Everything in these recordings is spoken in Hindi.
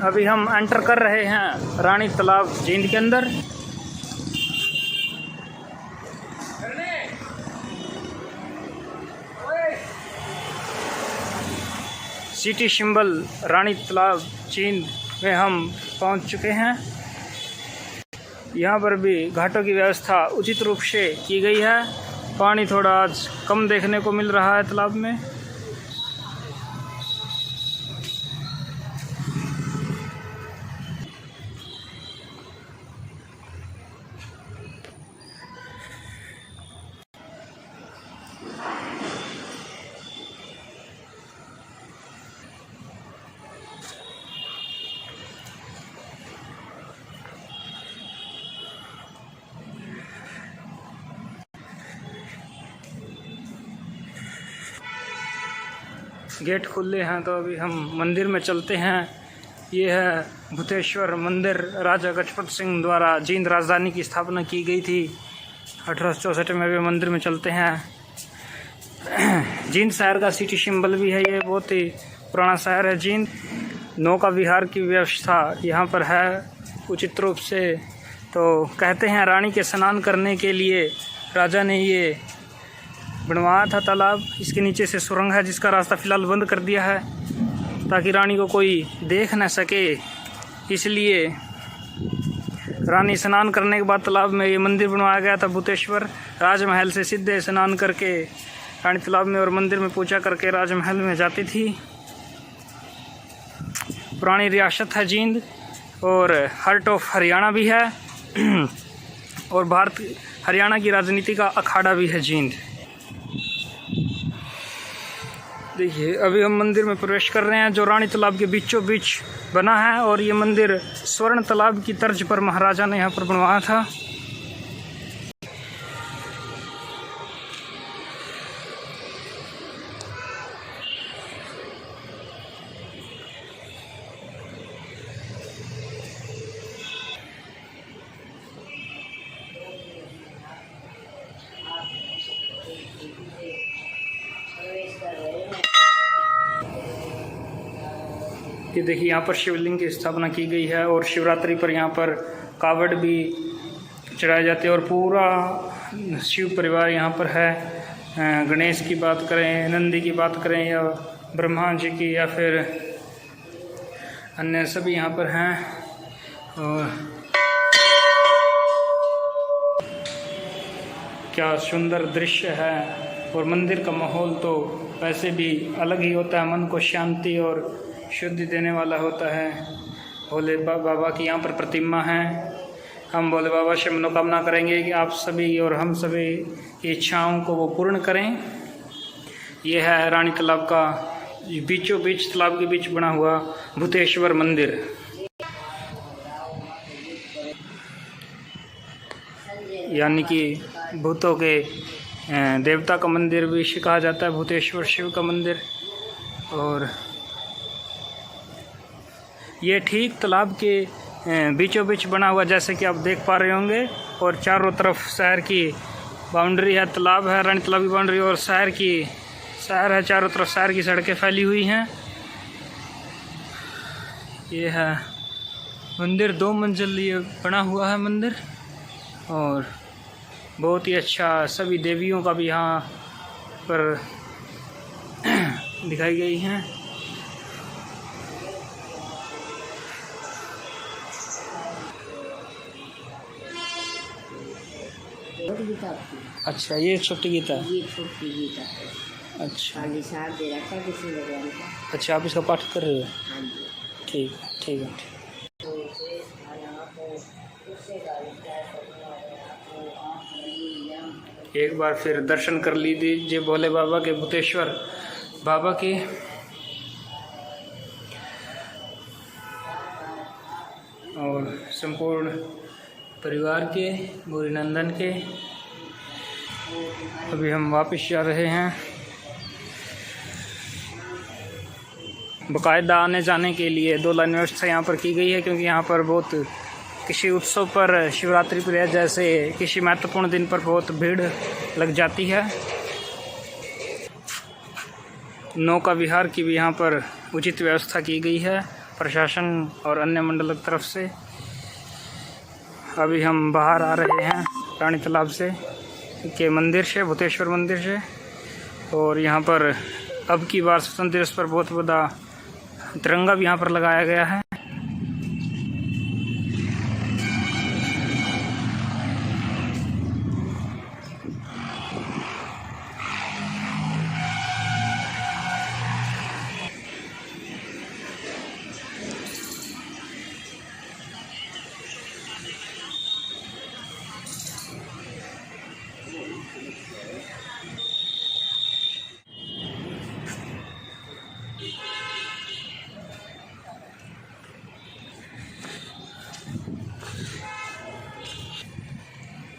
अभी हम एंटर कर रहे हैं रानी तालाब जींद के अंदर। सिटी सिंबल रानी तालाब जींद में हम पहुंच चुके हैं। यहाँ पर भी घाटों की व्यवस्था उचित रूप से की गई है। पानी थोड़ा आज कम देखने को मिल रहा है तालाब में। गेट खुले हैं तो अभी हम मंदिर में चलते हैं। ये है भूतेश्वर मंदिर। राजा गजपत सिंह द्वारा जींद राजधानी की स्थापना की गई थी 1864 में। अभी मंदिर में चलते हैं। जींद शहर का सिटी सिंबल भी है। ये बहुत ही पुराना शहर है जींद। नौका विहार की व्यवस्था यहाँ पर है उचित रूप से। तो कहते हैं रानी के स्नान करने के लिए राजा ने ये बनवाया था तालाब। इसके नीचे से सुरंग है जिसका रास्ता फ़िलहाल बंद कर दिया है ताकि रानी को कोई देख न सके। इसलिए रानी स्नान करने के बाद तालाब में ये मंदिर बनवाया गया था भूतेश्वर। राजमहल से सीधे स्नान करके रानी तालाब में और मंदिर में पूजा करके राजमहल में जाती थी। पुरानी रियासत है जींद और हार्ट ऑफ हरियाणा भी है और भारत हरियाणा की राजनीति का अखाड़ा भी है जींद। देखिए अभी हम मंदिर में प्रवेश कर रहे हैं जो रानी तालाब के बीचों बीच बना है। और ये मंदिर स्वर्ण तालाब की तर्ज पर महाराजा ने यहाँ पर बनवाया था। ये देखिए यहाँ पर शिवलिंग की स्थापना की गई है और शिवरात्रि पर यहाँ पर कावड़ भी चढ़ाए जाते हैं और पूरा शिव परिवार यहाँ पर है। गणेश की बात करें, नंदी की बात करें या ब्रह्मा जी की या फिर अन्य सभी यहाँ पर हैं। और क्या सुंदर दृश्य है। और मंदिर का माहौल तो वैसे भी अलग ही होता है। मन को शांति और शुद्धि देने वाला होता है। भोले बाबा की यहाँ पर प्रतिमा है। हम भोले बाबा से मनोकामना करेंगे कि आप सभी और हम सभी की इच्छाओं को वो पूर्ण करें। यह है रानी तालाब का बीचों बीच तालाब के बीच बना हुआ भूतेश्वर मंदिर। यानी कि भूतों के देवता का मंदिर भी कहा जाता है, भूतेश्वर शिव का मंदिर। और ये ठीक तालाब के बीचों बीच बना हुआ जैसे कि आप देख पा रहे होंगे। और चारों तरफ शहर की बाउंड्री है। तालाब है, रानी तालाब की बाउंड्री और शहर है। चारों तरफ शहर की सड़कें फैली हुई हैं। ये है मंदिर, 2 मंजिल ये बना हुआ है मंदिर। और बहुत ही अच्छा सभी देवियों का भी यहाँ पर दिखाई गई हैं। अच्छा ये छोटी गीता है। ये छोटी गीता है। अच्छा दे रखा है किसी भगवान का। अच्छा आप इसका पाठ कर रहे हो? हाँ जी। ठीक ठीक है। एक बार फिर दर्शन कर लीजिए भोले बाबा के, भूतेश्वर बाबा के। और संपूर्ण परिवार के, गौरी नंदन के। अभी हम वापस जा रहे हैं। बाकायदा आने जाने के लिए 2 लाइन व्यवस्था यहाँ पर की गई है क्योंकि यहाँ पर बहुत किसी उत्सव पर, शिवरात्रि पर जैसे किसी महत्वपूर्ण दिन पर बहुत भीड़ लग जाती है। नौका विहार की भी यहाँ पर उचित व्यवस्था की गई है प्रशासन और अन्य मंडल की तरफ से। अभी हम बाहर आ रहे हैं रानी तालाब से के मंदिर से, भूतेश्वर मंदिर से, और यहाँ पर अब की बार स्वतंत्र दिवस पर बहुत बड़ा तिरंगा भी यहाँ पर लगाया गया है।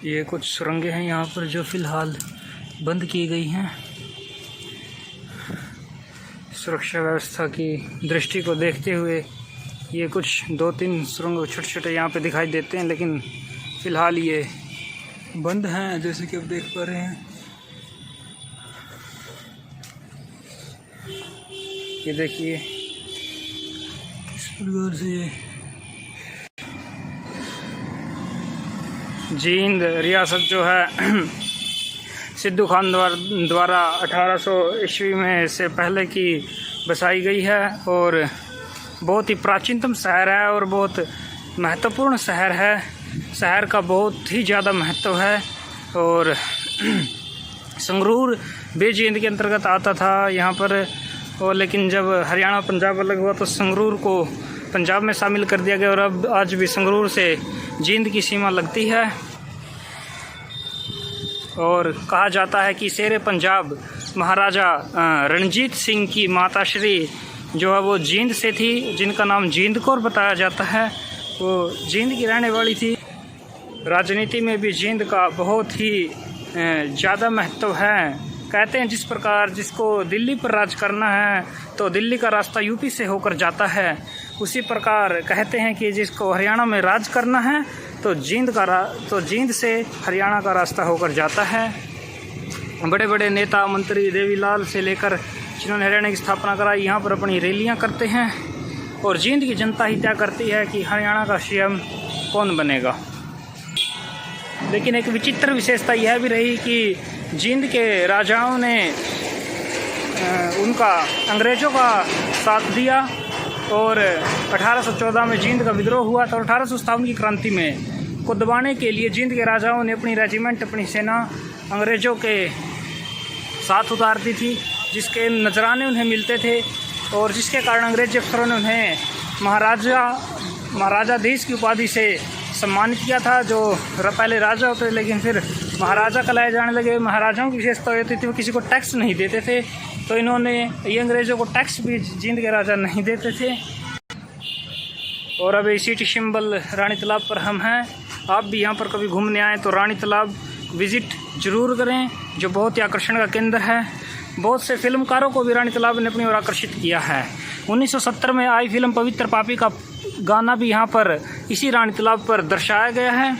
ये कुछ सुरंगें हैं यहाँ पर जो फ़िलहाल बंद की गई हैं। सुरक्षा व्यवस्था की दृष्टि को देखते हुए ये कुछ 2-3 सुरंग छोटे छोटे यहाँ पे दिखाई देते हैं, लेकिन फ़िलहाल ये बंद हैं जैसे कि आप देख पा रहे हैं। ये देखिए इस प्रकार से ये जींद रियासत जो है सिद्धू खान द्वारा 1800 ईस्वी में से पहले की बसाई गई है और बहुत ही प्राचीनतम शहर है और बहुत महत्वपूर्ण शहर है। शहर का बहुत ही ज़्यादा महत्व है और संगरूर भी जींद के अंतर्गत आता था यहाँ पर, और लेकिन जब हरियाणा पंजाब अलग हुआ तो संगरूर को पंजाब में शामिल कर दिया गया और अब आज भी संगरूर से जींद की सीमा लगती है। और कहा जाता है कि शेर पंजाब महाराजा रणजीत सिंह की माताश्री जो है वो जींद से थी, जिनका नाम जींद कौर बताया जाता है। वो जींद की रहने वाली थी। राजनीति में भी जींद का बहुत ही ज़्यादा महत्व है। कहते हैं जिस प्रकार जिसको दिल्ली पर राज करना है तो दिल्ली का रास्ता यूपी से होकर जाता है, उसी प्रकार कहते हैं कि जिसको हरियाणा में राज करना है तो जींद से हरियाणा का रास्ता होकर जाता है। बड़े बड़े नेता मंत्री देवीलाल से लेकर जिन्होंने हरियाणा की स्थापना कराई यहाँ पर अपनी रैलियाँ करते हैं और जींद की जनता ही तय करती है कि हरियाणा का सीएम कौन बनेगा। लेकिन एक विचित्र विशेषता यह भी रही कि जींद के राजाओं ने उनका अंग्रेज़ों का साथ दिया और 1814 में जींद का विद्रोह हुआ। तो 1857 की क्रांति में को दबाने के लिए जींद के राजाओं ने अपनी रेजिमेंट, अपनी सेना अंग्रेज़ों के साथ उतार दी थी, जिसके नजराने उन्हें मिलते थे और जिसके कारण अंग्रेज़ी अफसरों ने उन्हें महाराजाधीश की उपाधि से सम्मानित किया था। जो पहले राजा होते लेकिन फिर महाराजा कहलाए जाने लगे। महाराजाओं की विशेषता होती थी वो किसी को टैक्स नहीं देते थे, तो इन्होंने ये अंग्रेज़ों को टैक्स भी जींद के राजा नहीं देते थे। और अब सिटी सिंबल रानी तालाब पर हम हैं। आप भी यहाँ पर कभी घूमने आएँ तो रानी तालाब विज़िट ज़रूर करें, जो बहुत ही आकर्षण का केंद्र है। बहुत से फिल्मकारों को भी रानी तालाब ने अपनी ओर आकर्षित किया है। 1970 में आई फिल्म पवित्र पापी का गाना भी यहाँ पर इसी रानी तालाब पर दर्शाया गया है।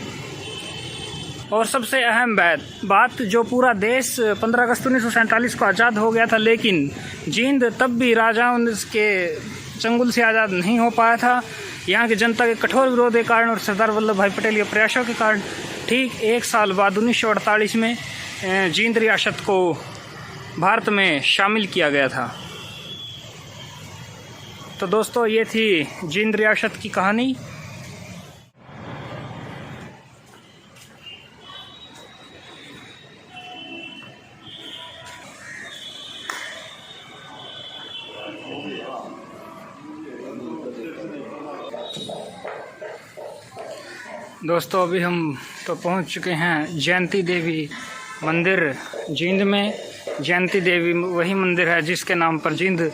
और सबसे अहम बात जो पूरा देश 15 अगस्त 1947 को आज़ाद हो गया था, लेकिन जींद तब भी राजाओं के चंगुल से आज़ाद नहीं हो पाया था। यहाँ की जनता के कठोर विरोध के कारण और सरदार वल्लभ भाई पटेल के प्रयासों के कारण ठीक 1 साल बाद 1948 में जींद रियासत को भारत में शामिल किया गया था। तो दोस्तों ये थी जींद रियासत की कहानी। दोस्तों अभी हम तो पहुंच चुके हैं जयंती देवी मंदिर जींद में। जयंती देवी वही मंदिर है जिसके नाम पर जींद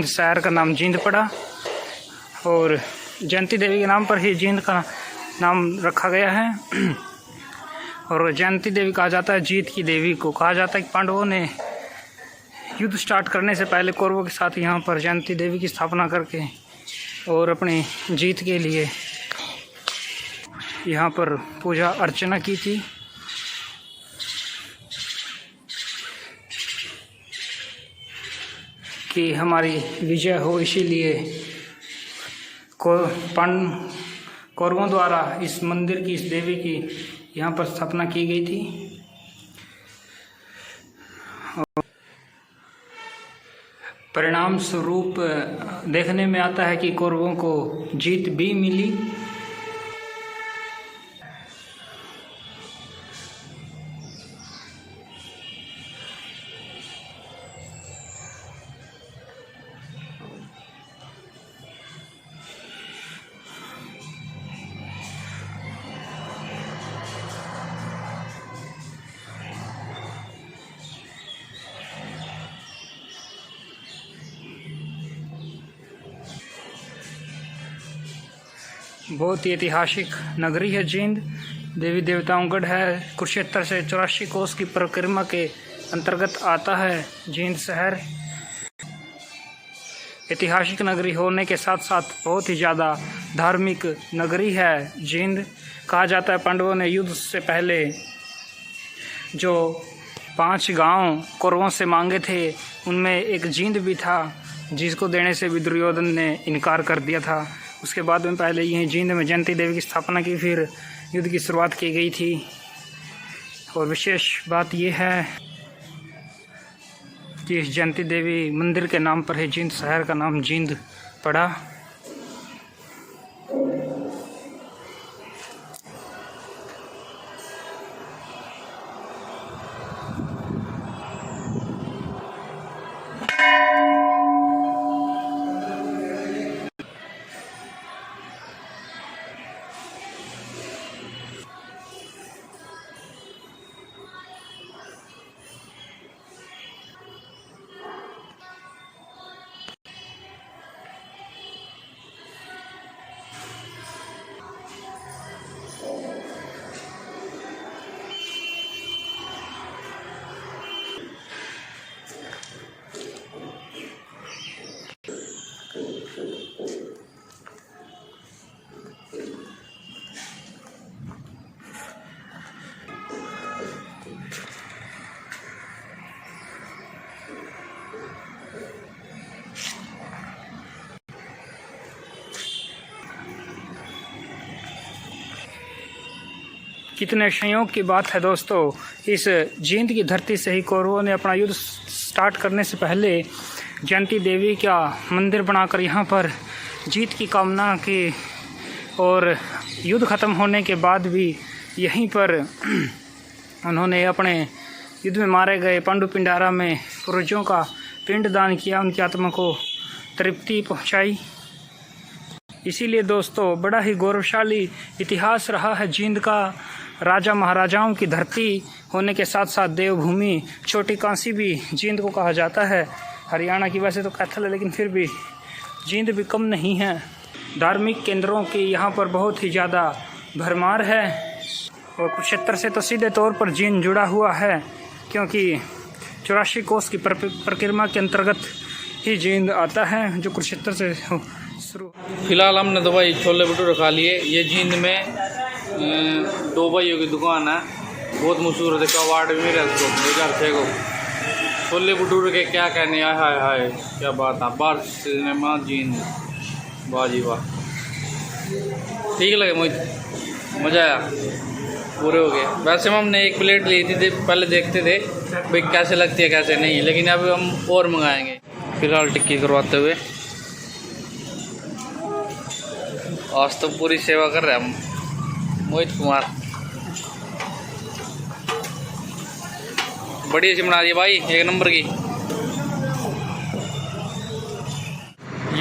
शहर का नाम जींद पड़ा और जयंती देवी के नाम पर ही जींद का नाम रखा गया है। और जयंती देवी कहा जाता है जीत की देवी को। कहा जाता है कि पांडवों ने युद्ध स्टार्ट करने से पहले कौरवों के साथ यहाँ पर जयंती देवी की स्थापना करके और अपनी जीत के लिए यहाँ पर पूजा अर्चना की थी। कि हमारी विजय हो, इसीलिए कौरवों द्वारा इस मंदिर की, इस देवी की यहाँ पर स्थापना की गई थी। परिणाम स्वरूप देखने में आता है कि कौरवों को जीत भी मिली। बहुत ही ऐतिहासिक नगरी है जींद। देवी देवताओं गढ़ है। कुरुक्षेत्र से 84 कोस की परिक्रमा के अंतर्गत आता है जींद शहर। ऐतिहासिक नगरी होने के साथ साथ बहुत ही ज़्यादा धार्मिक नगरी है जींद। कहा जाता है पांडवों ने युद्ध से पहले जो 5 गांव कौरवों से मांगे थे, उनमें एक जींद भी था, जिसको देने से भी दुर्योधन ने इनकार कर दिया था। उसके बाद में पहले यहीं जींद में जयंती देवी की स्थापना की, फिर युद्ध की शुरुआत की गई थी। और विशेष बात यह है कि इस जयंती देवी मंदिर के नाम पर ही जींद शहर का नाम जींद पड़ा। कितने संयोग की बात है दोस्तों, इस जींद की धरती से ही कौरवों ने अपना युद्ध स्टार्ट करने से पहले जयंती देवी का मंदिर बनाकर यहाँ पर जीत की कामना की, और युद्ध ख़त्म होने के बाद भी यहीं पर उन्होंने अपने युद्ध में मारे गए पांडु पिंडारा में पूर्वजों का पिंडदान किया, उनकी आत्मा को तृप्ति पहुँचाई। इसीलिए दोस्तों बड़ा ही गौरवशाली इतिहास रहा है जींद का। राजा महाराजाओं की धरती होने के साथ साथ देवभूमि, छोटी काशी भी जींद को कहा जाता है। हरियाणा की वैसे तो कैथल है, लेकिन फिर भी जींद भी कम नहीं है। धार्मिक केंद्रों की यहाँ पर बहुत ही ज़्यादा भरमार है, और कुरुक्षेत्र से तो सीधे तौर पर जींद जुड़ा हुआ है, क्योंकि 84 कोस की परिक्रमा के अंतर्गत ही जींद आता है, जो कुरुक्षेत्र से शुरू। फिलहाल हमने तो भाई छोले भटूरे खा लिए। ये जींद में 2 भाइयों की दुकान है, बहुत मशहूर है। अवार्ड भी मिला इसको 2006 को। छोले भटूरे के क्या कहने, आए हाय हाय क्या बात है। बार सिनेमा जींद, वाह जी वाह, ठीक लगे मुझे, मज़ा आया, पूरे हो गए। वैसे में हमने 1 प्लेट ली थी, पहले देखते थे भाई कैसे लगती है कैसे नहीं, लेकिन अब हम और मंगाएंगे। फिलहाल टिक्की करवाते हुए आज तो पूरी सेवा कर रहे हैं हम। मोहित कुमार बढ़िया सी बना दी भाई, 1 नंबर की।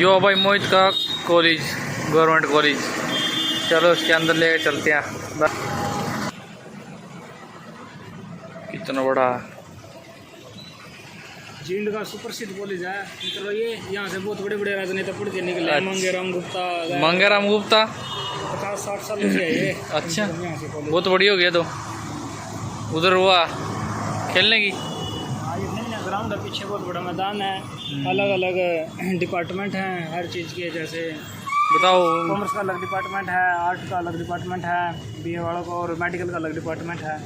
यो भाई मोहित का कॉलेज, गवर्नमेंट कॉलेज। चलो उसके अंदर ले चलते हैं। कितना बड़ा जींद का सुप्रसिद्ध कॉलेज है मित्रों। ये यहाँ से बहुत बड़े बड़े राजनेता पढ़ के निकले। मंगेराम गुप्ता 50-60 साल से है ये। अच्छा, बहुत बढ़िया हो गया। तो उधर हुआ खेलने की ग्राउंड है, पीछे बहुत बड़ा मैदान है। अलग अलग डिपार्टमेंट हैं हर चीज़ के, जैसे बताओ। कॉमर्स का अलग डिपार्टमेंट है, आर्ट का अलग डिपार्टमेंट है, BA वालों का, और मेडिकल का अलग डिपार्टमेंट है।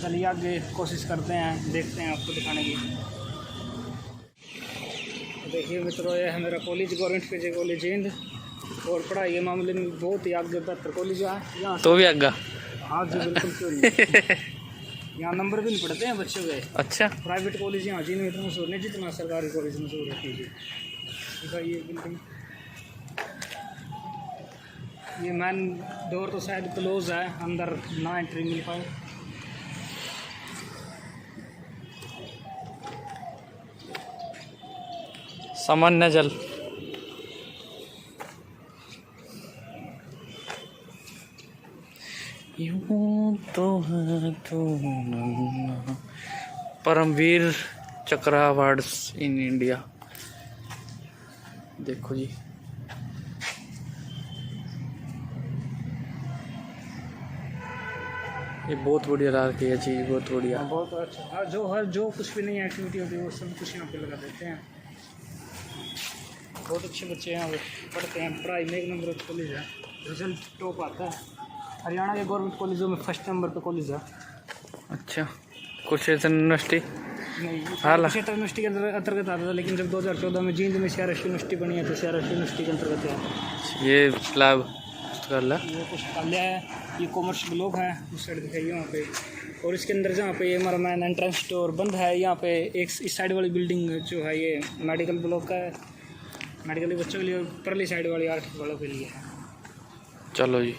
चलिए आगे कोशिश करते हैं, देखते हैं आपको दिखाने की। देखिए मित्रों, ये है मेरा college, government PG college Jind, और पढ़ाई के मामले में बहुत ही आगे बेहतर कॉलेज है यहाँ। तो भी आगा। हाँ जी बिल्कुल, क्यों नहीं। यहाँ नंबर भी नहीं पढ़ते हैं बच्चों के। अच्छा। प्राइवेट कॉलेज यहाँ जींद में इतना मशहूर नहीं जितना सरकारी कॉलेज मशहूर है जी। ये बिल्डिंग, ये मेन डोर तो शायद क्लोज है, अंदर ना एंट्री मिल पाए। सामान्य जल। यूं तो है तो परमवीर चक्र अवार्ड्स इन इंडिया। देखो जी, ये बहुत बढ़िया ला रखी है चीज़, बहुत बढ़िया। बहुत अच्छा। हाँ, जो कुछ भी नई एक्टिविटी होती है वो सब कुछ यहाँ पे लगा देते हैं। बहुत अच्छे बच्चे यहाँ पे पढ़ते हैं, पढ़ाई में एक नंबर कॉलेज है, रिजल्ट टॉप आता है। हरियाणा के गवर्नमेंट कॉलेजों में फर्स्ट नंबर पे कॉलेज है। अच्छा, कुरुक्षेत्र यूनिवर्सिटी नहीं, हाला कुरुक्षेत्र यूनिवर्सिटी के अंतर्गत आता था, लेकिन जब 2014 में जींद में CRS यूनिवर्सिटी बनी है तो CRS यूनिवर्सिटी के अंतर्गत है। ये लैब पुस्तकालय, वो पुस्तकालय है, ये कॉमर्स ब्लॉक है, उस साइड दिखाइए वहाँ पे। और इसके अंदर जहाँ पे ये हमारा मैन एंट्रेंस स्टोर बंद है, यहाँ पे एक इस साइड वाली बिल्डिंग जो है ये मेडिकल ब्लॉक का है, मेडिकल बच्चों के लिए। परली साइड वाली आर्ट वालों के लिए है। चलो जी,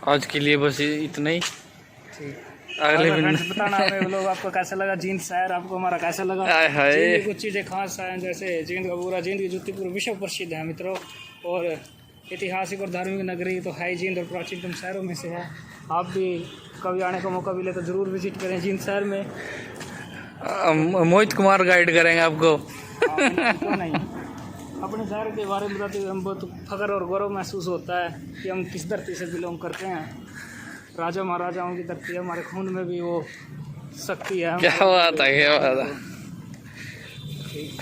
आज के लिए बस इतना ही। ठीक, अगले फ्रेंड्स बताना हमें लोग आपको कैसा लगा, जींद शहर आपको हमारा कैसा लगा। हाय जींद की कुछ चीज़ें खास हैं, जैसे जींद का पूरा, जींद की जूती पूरे विश्व प्रसिद्ध है मित्रों, और ऐतिहासिक और धार्मिक नगरी तो है जींद, और प्राचीनतम शहरों में से है। आप भी कभी आने का मौका मिले तो ज़रूर विजिट करें जींद शहर में। मोहित कुमार गाइड करेंगे आपको। क्यों नहीं, अपने शहर के बारे में बताते हुए हम बहुत फख्र और गौरव महसूस होता है कि हम किस धरती से बिलोंग करते हैं। राजा महाराजाओं की धरती है, हमारे खून में भी वो शक्ति है। क्या बात है, क्या बात है। ठीक।